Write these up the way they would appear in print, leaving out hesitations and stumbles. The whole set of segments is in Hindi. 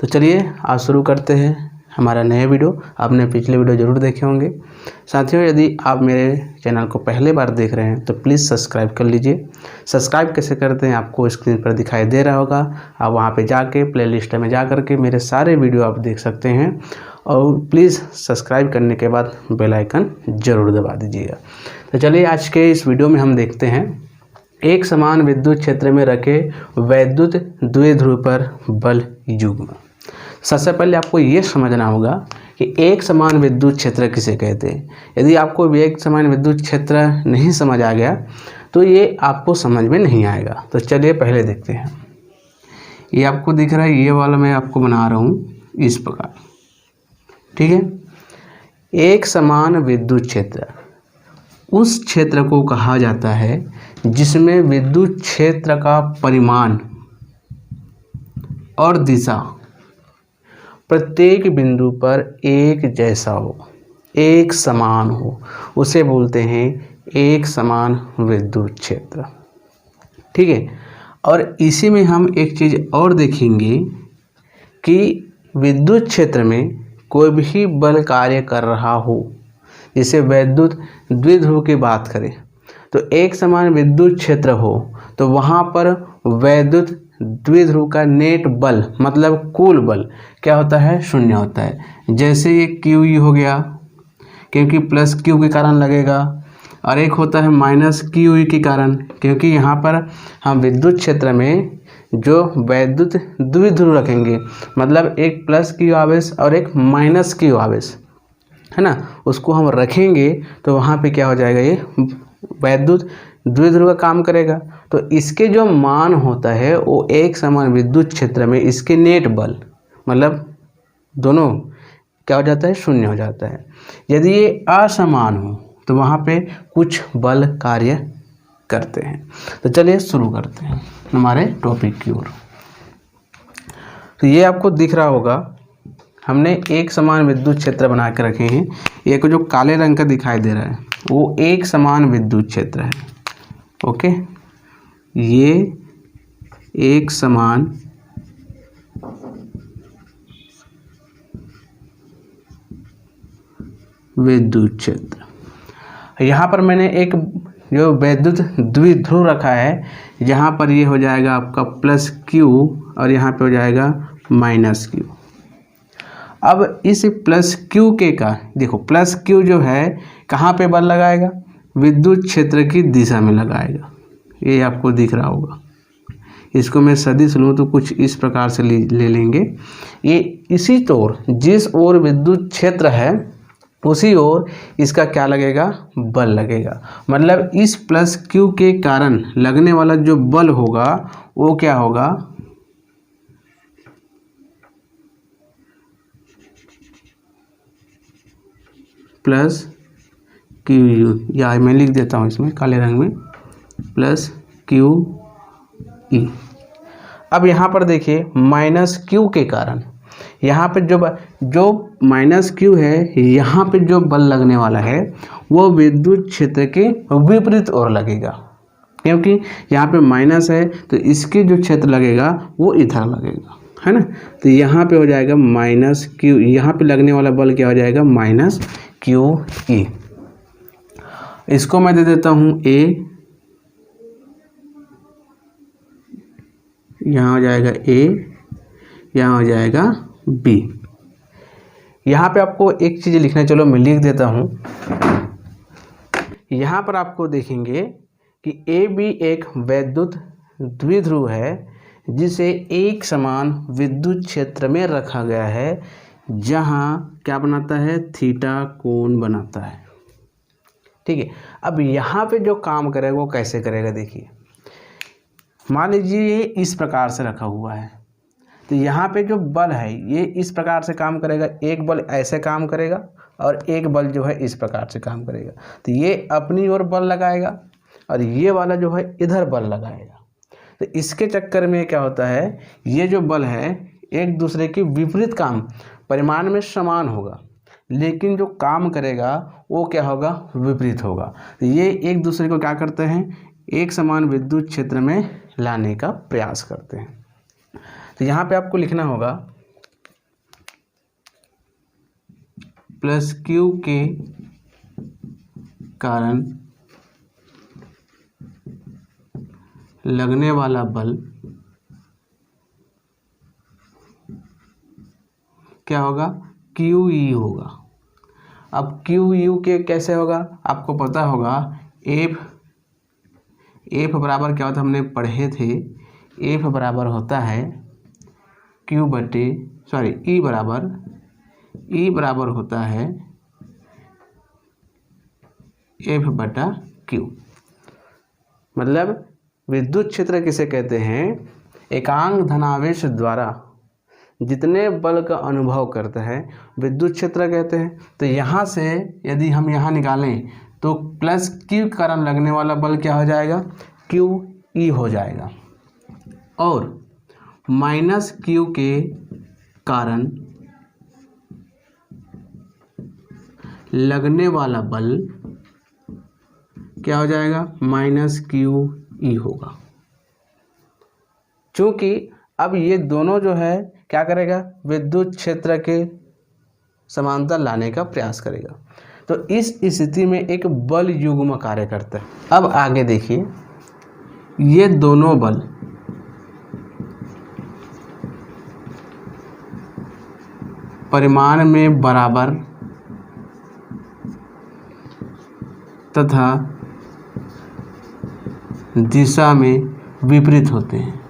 तो चलिए आज शुरू करते हैं हमारा नया वीडियो। आपने पिछले वीडियो ज़रूर देखे होंगे। साथियों, यदि आप मेरे चैनल को पहले बार देख रहे हैं तो प्लीज़ सब्सक्राइब कर लीजिए। सब्सक्राइब कैसे करते हैं आपको स्क्रीन पर दिखाई दे रहा होगा। आप वहां पे जाके प्लेलिस्ट में जा करके मेरे सारे वीडियो आप देख सकते हैं और प्लीज़ सब्सक्राइब करने के बाद बेल आइकन ज़रूर दबा दीजिएगा। तो चलिए आज के इस वीडियो में हम देखते हैं एक समान विद्युत क्षेत्र में रखे वैद्युत द्विध्रुव पर बल युग्म। सबसे पहले आपको ये समझना होगा कि एक समान विद्युत क्षेत्र किसे कहते हैं। यदि आपको एक समान विद्युत क्षेत्र नहीं समझ आ गया तो ये आपको समझ में नहीं आएगा। तो चलिए पहले देखते हैं। ये आपको दिख रहा है, ये वाला मैं आपको बना रहा हूँ इस प्रकार, ठीक है। एक समान विद्युत क्षेत्र उस क्षेत्र को कहा जाता है जिसमें विद्युत क्षेत्र का परिमाण और दिशा प्रत्येक बिंदु पर एक जैसा हो, एक समान हो, उसे बोलते हैं एक समान विद्युत क्षेत्र, ठीक है। और इसी में हम एक चीज़ और देखेंगे कि विद्युत क्षेत्र में कोई भी बल कार्य कर रहा हो, जैसे वैद्युत द्विध्रुव की बात करें तो एक समान विद्युत क्षेत्र हो तो वहाँ पर वैद्युत द्विध्रुव का नेट बल मतलब कुल बल क्या होता है, शून्य होता है। जैसे ये क्यू ई हो गया, क्योंकि प्लस क्यू के कारण लगेगा, और एक होता है माइनस क्यू ई के कारण, क्योंकि यहाँ पर हम विद्युत क्षेत्र में जो वैद्युत द्विध्रुव रखेंगे मतलब एक प्लस क्यू आवेश और एक माइनस क्यू आवेश है ना, उसको हम रखेंगे तो वहाँ पे क्या हो जाएगा, ये वैद्युत द्विध्रुव का काम करेगा। तो इसके जो मान होता है वो एक समान विद्युत क्षेत्र में इसके नेट बल मतलब दोनों क्या हो जाता है, शून्य हो जाता है। यदि ये असमान हो तो वहाँ पे कुछ बल कार्य करते हैं। तो चलिए शुरू करते हैं हमारे टॉपिक की ओर। तो ये आपको दिख रहा होगा, हमने एक समान विद्युत क्षेत्र बना के रखे हैं। ये को जो काले रंग का दिखाई दे रहा है वो एक समान विद्युत क्षेत्र है, ओके। ये एक समान विद्युत क्षेत्र। यहाँ पर मैंने एक जो वैद्युत द्विध्रुव रखा है, यहाँ पर ये हो जाएगा आपका प्लस क्यू और यहाँ पे हो जाएगा माइनस क्यू। अब इस प्लस क्यू के का देखो, प्लस क्यू जो है कहाँ पे बल लगाएगा, विद्युत क्षेत्र की दिशा में लगाएगा। ये आपको दिख रहा होगा। इसको मैं सदिश लूँ तो कुछ इस प्रकार से ले लेंगे। ये इसी तौर जिस ओर विद्युत क्षेत्र है उसी ओर इसका क्या लगेगा, बल लगेगा। मतलब इस प्लस क्यू के कारण लगने वाला जो बल होगा वो क्या होगा, प्लस क्यू यू, या मैं लिख देता हूँ इसमें काले रंग में, प्लस क्यू ई। अब यहाँ पर देखिए माइनस क्यू के कारण यहाँ पे जो माइनस क्यू है, यहाँ पे जो बल लगने वाला है वो विद्युत क्षेत्र के विपरीत ओर लगेगा, क्योंकि यहाँ पे माइनस है तो इसके जो क्षेत्र लगेगा वो इधर लगेगा, है ना। तो यहाँ पे हो जाएगा माइनस क्यू, यहाँ पे लगने वाला बल क्या हो जाएगा, माइनस क्यू ई। इसको मैं दे देता हूँ ए, यहाँ हो जाएगा ए, यहाँ हो जाएगा बी। यहाँ पे आपको एक चीज़ लिखना, चलो मैं लिख देता हूँ। यहाँ पर आपको देखेंगे कि ए बी एक वैद्युत द्विध्रुव है जिसे एक समान विद्युत क्षेत्र में रखा गया है, जहाँ क्या बनाता है, थीटा कोण बनाता है, ठीक है। अब यहाँ पे जो काम करेगा वो कैसे करेगा, देखिए मान लीजिए ये इस प्रकार से रखा हुआ है तो यहाँ पे जो बल है ये इस प्रकार से काम करेगा। एक बल ऐसे काम करेगा और एक बल जो है इस प्रकार से काम करेगा। तो ये अपनी ओर बल लगाएगा और ये वाला जो है इधर बल लगाएगा। तो इसके चक्कर में क्या होता है, ये जो बल है एक दूसरे के विपरीत काम, परिमाण में समान होगा लेकिन जो काम करेगा वो क्या होगा, विपरीत होगा। तो ये एक दूसरे को क्या करते हैं, एक समान विद्युत क्षेत्र में लाने का प्रयास करते हैं। तो यहाँ पे आपको लिखना होगा प्लस क्यू के कारण लगने वाला बल क्या होगा, क्यू ई होगा। अब क्यू यू के कैसे होगा, आपको पता होगा एफ बराबर क्या होता है, हमने पढ़े थे, एफ बराबर होता है क्यू बटे ई बराबर होता है एफ बटा क्यू। मतलब विद्युत क्षेत्र किसे कहते हैं, एकांक धनावेश द्वारा जितने बल का अनुभव करता है विद्युत क्षेत्र कहते हैं। तो यहाँ से यदि हम यहाँ निकालें तो प्लस क्यू के कारण लगने वाला बल क्या हो जाएगा, क्यू ई हो जाएगा, और माइनस क्यू के कारण लगने वाला बल क्या हो जाएगा, माइनस क्यू ई होगा। चूँकि अब ये दोनों जो है क्या करेगा, विद्युत क्षेत्र के समांतर लाने का प्रयास करेगा। तो इस स्थिति में एक बल युग्म कार्य करता है। अब आगे देखिए, ये दोनों बल परिमाण में बराबर तथा दिशा में विपरीत होते हैं।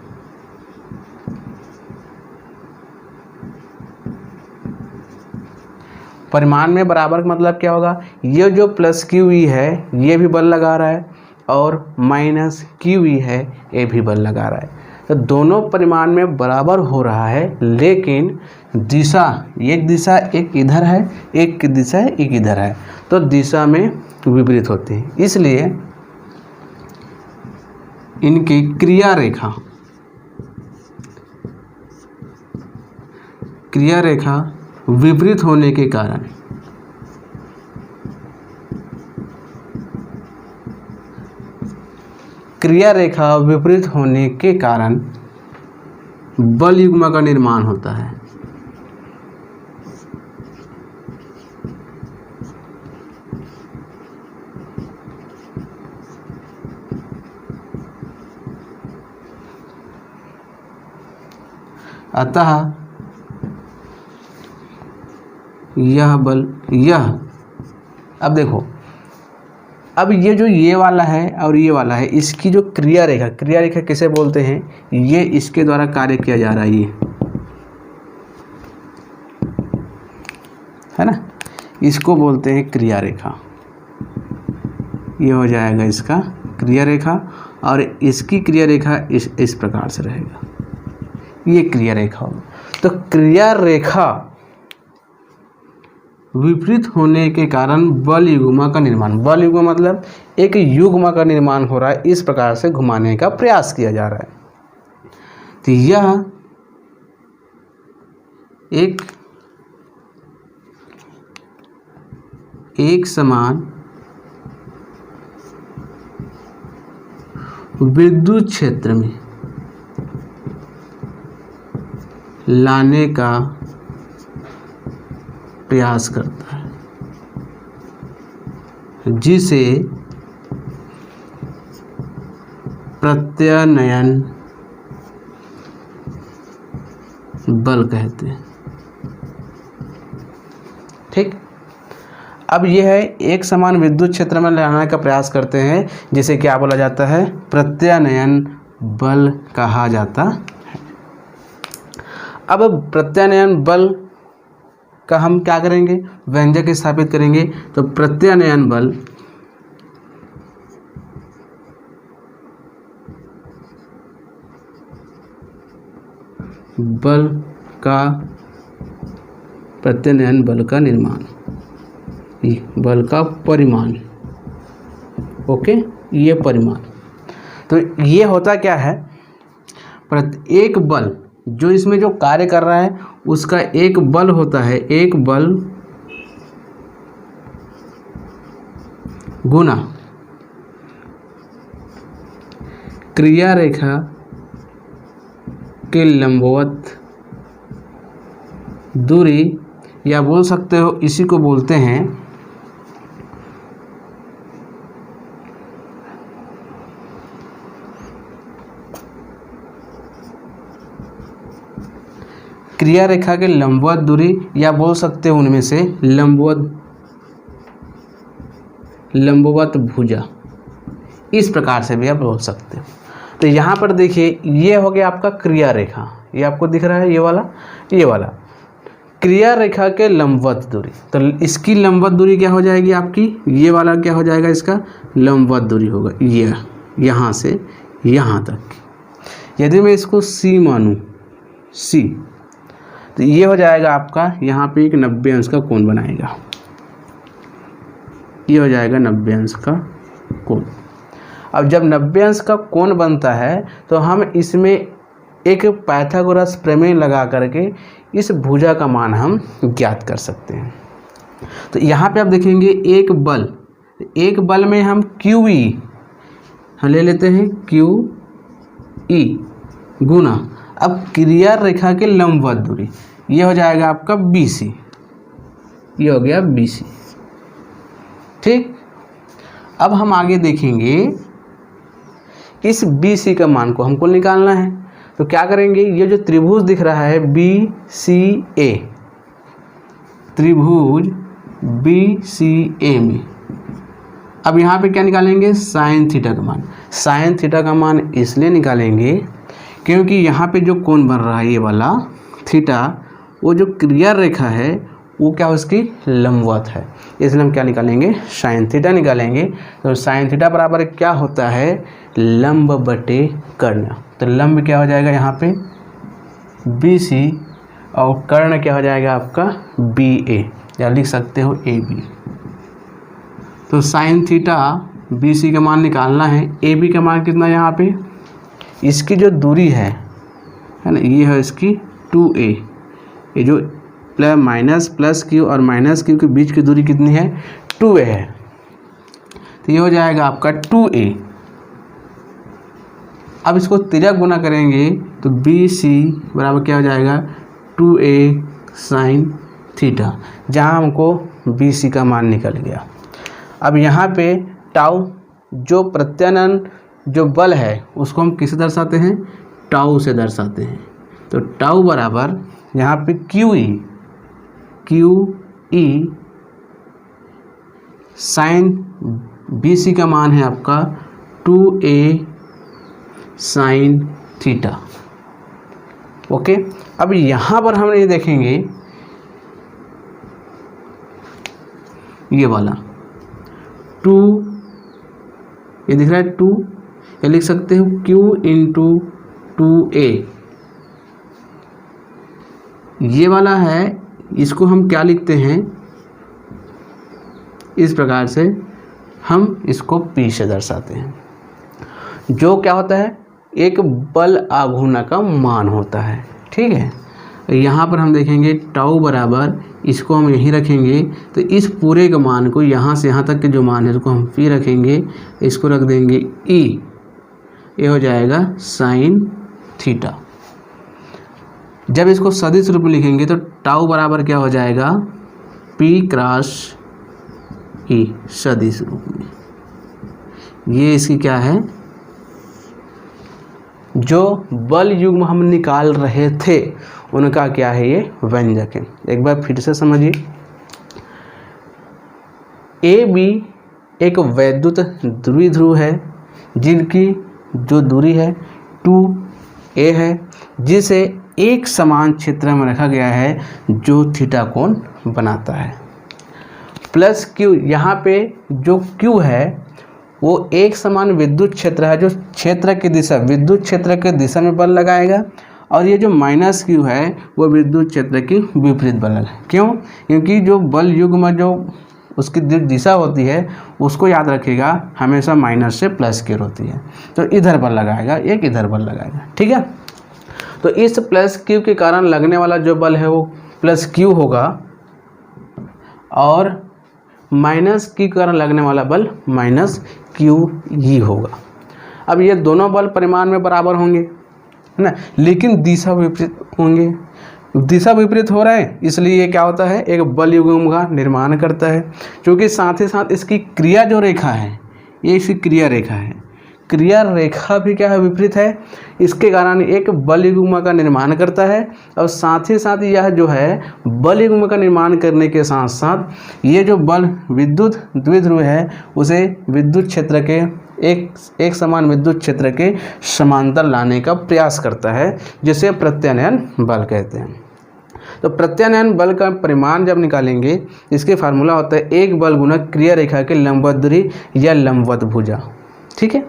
परिमाण में बराबर का मतलब क्या होगा, ये जो प्लस क्यू ई है ये भी बल लगा रहा है और माइनस क्यू ई है ये भी बल लगा रहा है। तो दोनों परिमाण में बराबर हो रहा है, लेकिन दिशा, एक दिशा एक इधर है, एक की दिशा एक इधर है, तो दिशा में विपरीत होते हैं। इसलिए इनकी क्रिया रेखा विपरीत होने के कारण बल युग्म का निर्माण होता है। अतः अब देखो, अब ये जो ये वाला है और ये वाला है, इसकी जो क्रिया रेखा किसे बोलते हैं, ये इसके द्वारा कार्य किया जा रहा है, ये है ना, इसको बोलते हैं क्रिया रेखा। ये हो जाएगा इसका क्रिया रेखा, और इसकी क्रिया रेखा इस प्रकार से रहेगा, ये क्रिया रेखा होगा। तो क्रिया रेखा विपरीत होने के कारण बल युग्म का निर्माण, बल युग्म मतलब एक युग्म का निर्माण हो रहा है, इस प्रकार से घुमाने का प्रयास किया जा रहा है। तो यह एक समान विद्युत क्षेत्र में लाने का प्रयास करता है, जिसे प्रत्यानयन बल कहते हैं। ठीक, अब यह है एक समान विद्युत क्षेत्र में लाने का प्रयास करते हैं, जिसे क्या बोला जाता है, प्रत्यानयन बल कहा जाता है। अब प्रत्यानयन बल का हम क्या करेंगे, व्यंजक स्थापित करेंगे। तो प्रत्यानयन प्रत्यानयन बल का निर्माण, बल का परिमाण, ओके, ये परिमाण। तो ये होता क्या है, एक बल जो इसमें जो कार्य कर रहा है उसका एक बल होता है, एक बल गुना क्रिया रेखा के लंबवत दूरी या बोल सकते हो इसी को बोलते हैं क्रिया रेखा के लंबवत दूरी, या बोल सकते हो उनमें से लंबवत भुजा, इस प्रकार से भी आप बोल सकते हो। तो यहाँ पर देखिए ये हो गया आपका क्रिया रेखा, ये आपको दिख रहा है ये वाला क्रिया रेखा के लंबवत दूरी। तो इसकी लंबवत दूरी क्या हो जाएगी आपकी, ये वाला क्या हो जाएगा, इसका लंबवत दूरी होगा ये यहाँ से यहाँ तक। यदि मैं इसको C मानूँ, C, तो ये हो जाएगा आपका यहाँ पे एक 90 अंश का कोण बनाएगा, ये हो जाएगा 90 अंश का कोण। अब जब 90 अंश का कोण बनता है तो हम इसमें एक पाइथागोरस प्रमेय लगा करके इस भुजा का मान हम ज्ञात कर सकते हैं। तो यहाँ पे आप देखेंगे एक बल में हम QE हम ले लेते हैं, QE गुना अब क्रिया रेखा के लंबवत दूरी, ये हो जाएगा आपका BC, ये हो गया BC। ठीक, अब हम आगे देखेंगे इस BC का मान को हमको निकालना है। तो क्या करेंगे, ये जो त्रिभुज दिख रहा है BCA, त्रिभुज BCA में अब यहाँ पे क्या निकालेंगे, साइन थीटा का मान। साइन थीटा का मान इसलिए निकालेंगे क्योंकि यहाँ पे जो कोण बन रहा है ये वाला थीटा, वो जो क्रिया रेखा है वो क्या उसकी लंबवत है, इसलिए हम क्या निकालेंगे, साइन थीटा निकालेंगे। तो साइन थीटा बराबर क्या होता है, लंब बटे कर्ण। तो लंब क्या हो जाएगा यहाँ पे BC और कर्ण क्या हो जाएगा आपका BA, या लिख सकते हो AB। तो साइन थीटा BC का मान निकालना है, AB का मान कितना है यहाँ पे, इसकी जो दूरी है ना, ये है इसकी 2A, ये जो प्लस Q और माइनस Q के बीच की दूरी कितनी है, 2A है। तो ये हो जाएगा आपका 2A। अब इसको तिर्यक गुना करेंगे तो BC बराबर क्या हो जाएगा, 2A साइन थीटा, जहाँ हमको BC का मान निकल गया। अब यहाँ पे टाउ जो प्रत्यानयन जो बल है उसको हम किसे दर्शाते हैं, टाउ से दर्शाते हैं। तो टाउ बराबर यहाँ पे QE साइन BC का मान है आपका 2A साइन थीटा। ओके, अब यहाँ पर हम ये देखेंगे ये वाला 2, ये दिख रहा है 2, ये लिख सकते हो Q इंटू 2A, ये वाला है, इसको हम क्या लिखते हैं, इस प्रकार से हम इसको P से दर्शाते हैं, जो क्या होता है, एक बल आघूर्ण का मान होता है। ठीक है, यहाँ पर हम देखेंगे टाउ बराबर, इसको हम यहीं रखेंगे, तो इस पूरे के मान को यहाँ से यहाँ तक के जो मान है उसको हम P रखेंगे, इसको रख देंगे E, ये हो जाएगा साइन थीटा। जब इसको सदिश रूप में लिखेंगे तो टाउ बराबर क्या हो जाएगा, P क्रॉस E सदिश रूप में। ये इसकी क्या है, जो बल युग्म हम निकाल रहे थे उनका क्या है, ये व्यंजक है। एक बार फिर से समझिए, AB एक वैद्युत द्विध्रुव है जिनकी जो दूरी है 2A है, जिसे एक समान क्षेत्र में रखा गया है जो थीटा कोण बनाता है, प्लस Q, यहाँ पे जो Q है वो एक समान विद्युत क्षेत्र है, जो क्षेत्र की दिशा विद्युत क्षेत्र के दिशा में बल लगाएगा, और ये जो माइनस Q है वो विद्युत क्षेत्र की विपरीत बल है। क्यों, क्योंकि जो बल युग्म जो उसकी दिशा होती है उसको याद रखिएगा, हमेशा माइनस से प्लस की ओर होती है, तो इधर बल लगाएगा, एक इधर बल लगाएगा। ठीक है, तो इस प्लस Q के कारण लगने वाला जो बल है वो प्लस Q होगा, और माइनस Q के कारण लगने वाला बल माइनस QE होगा। अब ये दोनों बल परिमाण में बराबर होंगे, है ना, लेकिन दिशा विपरीत होंगे। दिशा विपरीत हो रहा है, इसलिए ये क्या होता है, एक बल युग्म का निर्माण करता है। क्योंकि साथ ही साथ इसकी क्रिया जो रेखा है, ये इसकी क्रिया रेखा है, क्रिया रेखा भी क्या है, विपरीत है। इसके कारण एक बल युग्म का निर्माण करता है और साथ ही साथ यह जो है बल युग्म का निर्माण करने के साथ साथ ये जो बल विद्युत द्विध्रुव है उसे विद्युत क्षेत्र के एक समान विद्युत क्षेत्र के समांतर लाने का प्रयास करता है, जिसे प्रत्यानयन बल कहते हैं। तो प्रत्यानयन बल का परिमाण जब निकालेंगे, इसके फार्मूला होता है एक बल गुना क्रिया रेखा के लंबवत दूरी या लंबवत भुजा। ठीक है,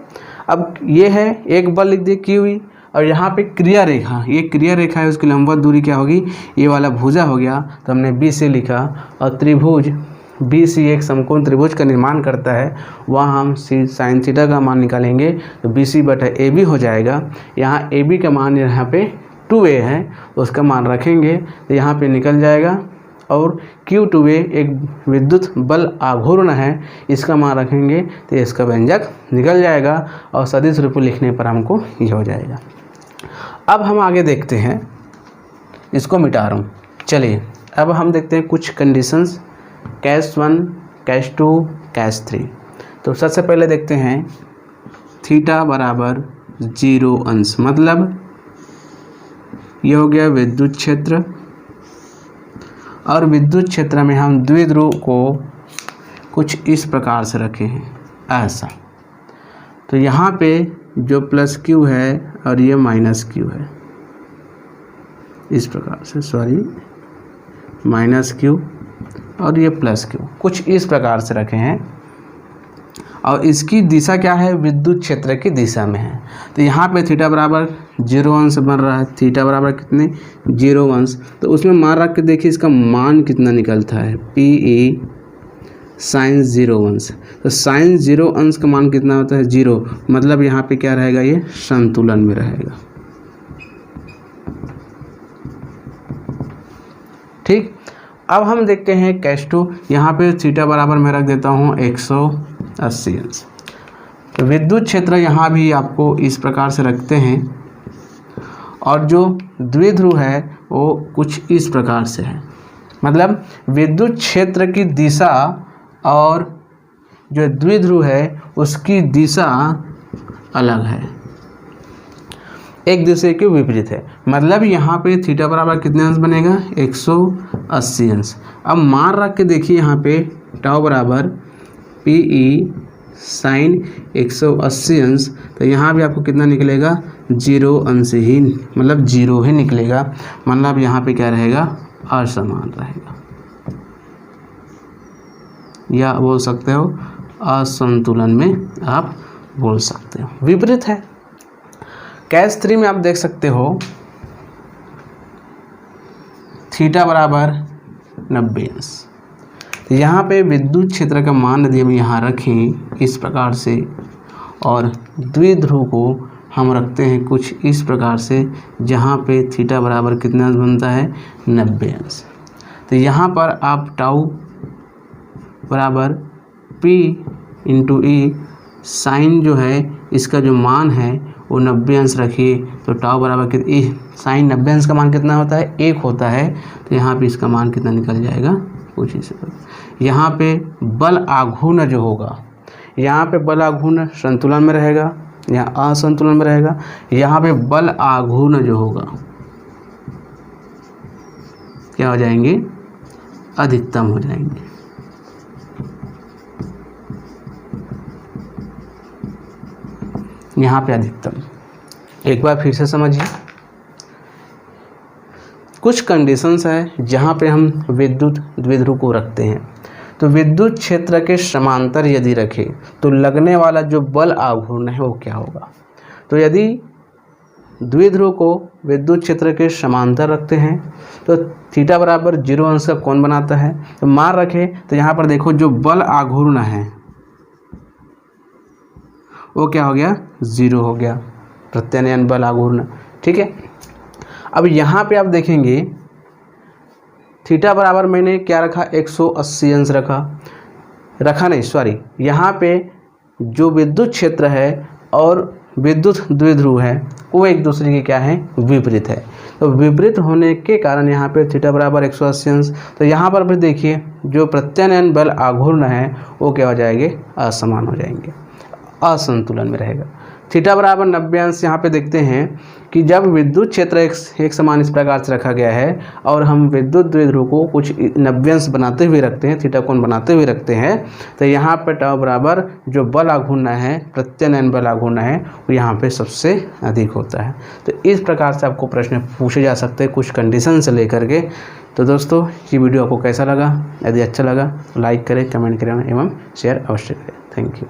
अब ये है एक बल लिख दिए की हुई, और यहाँ पे क्रिया रेखा, ये क्रिया रेखा है, उसकी लंबवत दूरी क्या होगी, ये वाला भुजा हो गया, तो हमने बी से लिखा। और त्रिभुज बी सी एक समकोण त्रिभुज का निर्माण करता है, वहाँ हम सी साइन थीटा का मान निकालेंगे तो बी सी बटा ए बी हो जाएगा। यहाँ ए बी का मान यहाँ पे 2a है, उसका मान रखेंगे तो यहाँ पे निकल जाएगा। और Q2a एक विद्युत बल आघूर्ण है, इसका मान रखेंगे तो इसका व्यंजक निकल जाएगा और सदिश रूप लिखने पर हमको ये हो जाएगा। अब हम आगे देखते हैं, इसको मिटा रहा हूँ। चलिए अब हम देखते हैं कुछ कंडीशंस, केस 1, केस 2, केस 3। तो सबसे पहले देखते हैं थीटा बराबर 0 अंश, मतलब ये हो गया विद्युत क्षेत्र, और विद्युत क्षेत्र में हम द्विध्रुव को कुछ इस प्रकार से रखे हैं, ऐसा। तो यहाँ पे जो प्लस क्यू है और ये माइनस क्यू है, इस प्रकार से, सॉरी माइनस क्यू और ये प्लस क्यू, कुछ इस प्रकार से रखे हैं। और इसकी दिशा क्या है, विद्युत क्षेत्र की दिशा में है। तो यहाँ पे थीटा बराबर 0 अंश बन रहा है, थीटा बराबर कितने 0 अंश, तो उसमें मान रख के देखिए इसका मान कितना निकलता है, PE साइन 0 अंश। तो साइन 0 अंश का मान कितना होता है, 0, मतलब यहाँ पे क्या रहेगा, ये संतुलन में रहेगा। ठीक, अब हम देखते हैं केस 2। यहाँ पे थीटा बराबर मैं रख देता हूँ 180 अंश। तो विद्युत क्षेत्र यहाँ भी आपको इस प्रकार से रखते हैं, और जो द्विध्रुव है वो कुछ इस प्रकार से है, मतलब विद्युत क्षेत्र की दिशा और जो द्विध्रुव है उसकी दिशा अलग है, एक दूसरे के विपरीत है। मतलब यहाँ पे थीटा बराबर कितने अंश बनेगा, 180 अंश। अब मान रख के देखिए यहाँ पे टाउ बराबर PE साइन 180 अंश, तो यहाँ भी आपको कितना निकलेगा, 0 अंश ही, मतलब 0 ही निकलेगा। मतलब यहाँ पे क्या रहेगा, असमान रहेगा, या बोल सकते हो असंतुलन में आप बोल सकते हो, विपरीत है। केस 3 में आप देख सकते हो थीटा बराबर 90 अंश। तो यहाँ पे विद्युत क्षेत्र का मान यदि हम यहाँ रखें इस प्रकार से, और द्विध्रुव को हम रखते हैं कुछ इस प्रकार से, जहाँ पे थीटा बराबर कितना अंश बनता है, 90 अंश। तो यहाँ पर आप टाउ बराबर P इंटू E साइन जो है इसका जो मान है वो 90 अंश रखिए, तो टाउ बराबर कितनी, साइन 90 अंश का मान कितना होता है, 1 होता है। तो यहाँ पे इसका मान कितना निकल जाएगा, कुछ इस प्रकार। यहाँ पे बल आघूर्ण जो होगा, यहाँ पे बल आघूर्ण संतुलन में रहेगा, यहाँ असंतुलन में रहेगा। यहाँ पे बल आघूर्ण जो होगा क्या हो जाएंगे, अधिकतम हो जाएंगे। यहाँ पे अधिकतम, एक बार फिर से समझिए, कुछ कंडीशंस है जहाँ पे हम विद्युत द्विध्रुव को रखते हैं। तो विद्युत क्षेत्र के समांतर यदि रखें तो लगने वाला जो बल आघूर्ण है वो क्या होगा। तो यदि द्विध्रुव को विद्युत क्षेत्र के समांतर रखते हैं तो थीटा बराबर 0 अंश का कोण बनाता है। तो मान रखें तो यहाँ पर देखो जो बल आघूर्ण है वो क्या हो गया, 0 हो गया, प्रत्यानयन बल आघूर्ण। ठीक है, अब यहाँ पे आप देखेंगे थीटा बराबर मैंने क्या रखा, 180 अंश रखा नहीं, सॉरी, यहाँ पे जो विद्युत क्षेत्र है और विद्युत द्विध्रुव है वो एक दूसरे के क्या है, विपरीत है। तो विपरीत होने के कारण यहाँ पे थीटा बराबर 180 अंश। तो यहाँ पर भी देखिए जो प्रत्यानयन बल आघूर्ण है वो क्या हो जाएंगे, असमान हो जाएंगे, असंतुलन में रहेगा। थीटा बराबर 90 अंश यहाँ पे देखते हैं कि जब विद्युत क्षेत्र एक समान इस प्रकार से रखा गया है और हम विद्युत द्विध्रुव को कुछ 90 अंश बनाते हुए रखते हैं, थीटा कोण बनाते हुए रखते हैं, तो यहाँ पे टाउ बराबर जो बल आघूर्ण है, प्रत्यानयन बल आघूर्ण है, वो यहाँ पे सबसे अधिक होता है। तो इस प्रकार से आपको प्रश्न पूछे जा सकते हैं कुछ कंडीशन से लेकर के। तो दोस्तों ये वीडियो आपको कैसा लगा? यदि अच्छा लगा तो लाइक करें, कमेंट करें एवं शेयर अवश्य करें। Thank you.